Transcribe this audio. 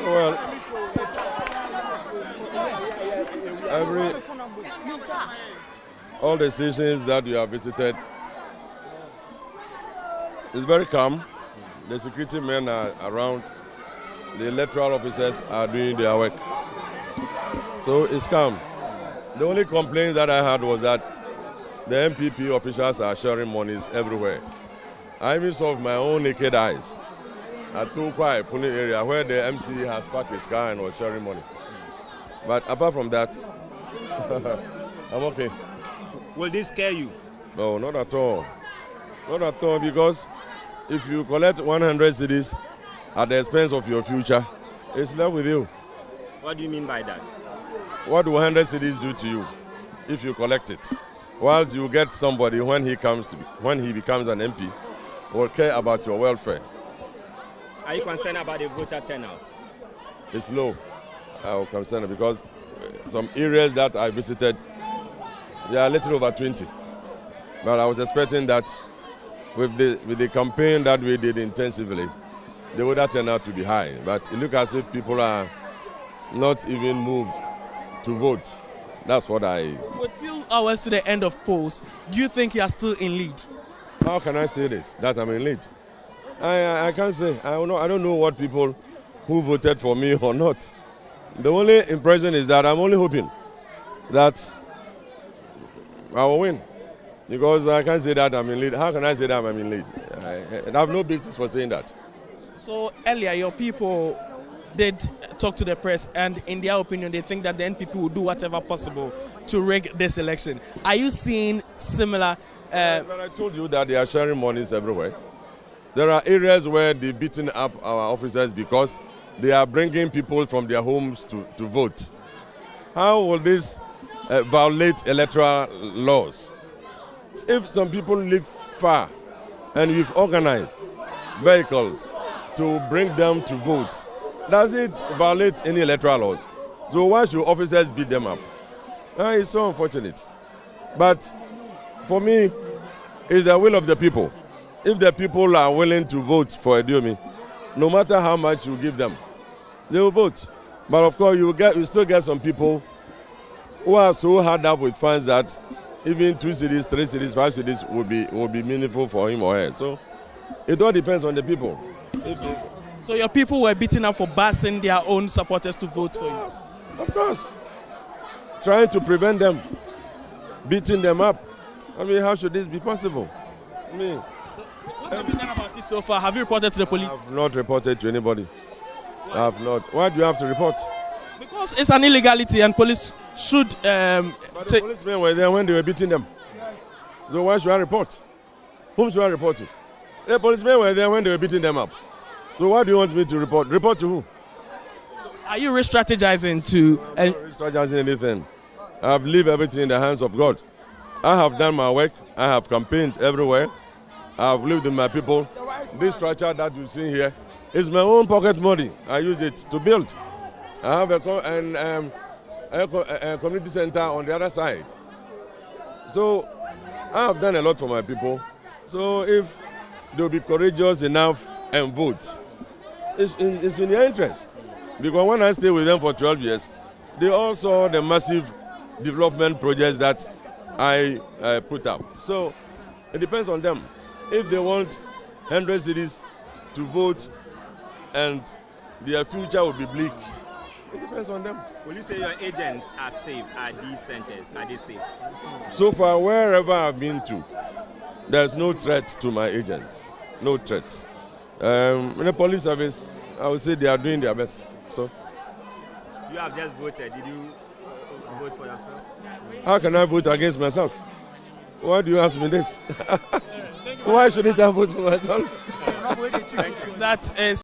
Well, all the stations that we have visited is very calm. The security men are around. The electoral officers are doing their work. So it's calm. The only complaint that I had was that the MPP officials are sharing monies everywhere. I even saw with my own naked eyes at Tukwai polling area where the MC has parked his car and was sharing money. But apart from that, I'm okay. Will this scare you? No, not at all. Not at all, because if you collect 100 cedis at the expense of your future, it's left with you. What do you mean by that? What do 100 cedis do to you if you collect it? Whilst you get somebody when he becomes an MP, will care about your welfare. Are you concerned about the voter turnout? It's low. I'm concerned because some areas that I visited, they are a little over 20. But I was expecting that with the campaign that we did intensively, the voter turnout to be high. But it looks as if people are not even moved to vote. That's what I... With few hours to the end of polls, do you think you are still in lead? How can I say this, that I'm in lead? I can't say. I don't know what people who voted for me or not. The only impression is that I'm only hoping that I will win. Because I can't say that I'm in lead. How can I say that I'm in lead? I have no basis for saying that. So earlier, your people did talk to the press, and in their opinion, they think that the NPP will do whatever possible to rig this election. Are you seeing similar? But I told you that they are sharing monies everywhere. There are areas where they're beating up our officers because they are bringing people from their homes to vote. How will this violate electoral laws? If some people live far and we've organized vehicles to bring them to vote, does it violate any electoral laws? So why should officers beat them up? It's so unfortunate. But for me, it's the will of the people. If the people are willing to vote for Ediomi, no matter how much you give them, they will vote. But of course, you still get some people who are so hard up with funds that even 2 cities, 3 cities, 5 cities will be meaningful for him or her. So it all depends on the people. So your people were beaten up for busing their own supporters to vote for you? Of course. Trying to prevent them, beating them up. I mean, how should this be possible? I mean, what have you done about this so far? Have you reported to the police? I have not reported to anybody. Why? I have not. Why do you have to report? Because it's an illegality and police should... But the policemen were there when they were beating them. So why should I report? Whom should I report to? The policemen were there when they were beating them up. So why do you want me to report? Report to who? So are you re-strategizing to... I'm not re-strategizing anything. I have left everything in the hands of God. I have done my work. I have campaigned everywhere. I have lived with my people. This structure that you see here is my own pocket money. I use it to build. I have a community center on the other side. So I have done a lot for my people. So if they'll be courageous enough and vote, it's in their interest. Because when I stayed with them for 12 years, they all saw the massive development projects that I put up. So it depends on them. If they want 100 cities to vote and their future will be bleak, it depends on them. Will you say your agents are safe at these centers? Are they safe? So far, wherever I've been to, there's no threat to my agents. No threat. In the police service, I would say they are doing their best. So, you have just voted. Did you vote for yourself? How can I vote against myself? Why do you ask me this? Why shouldn't I vote for myself? That is...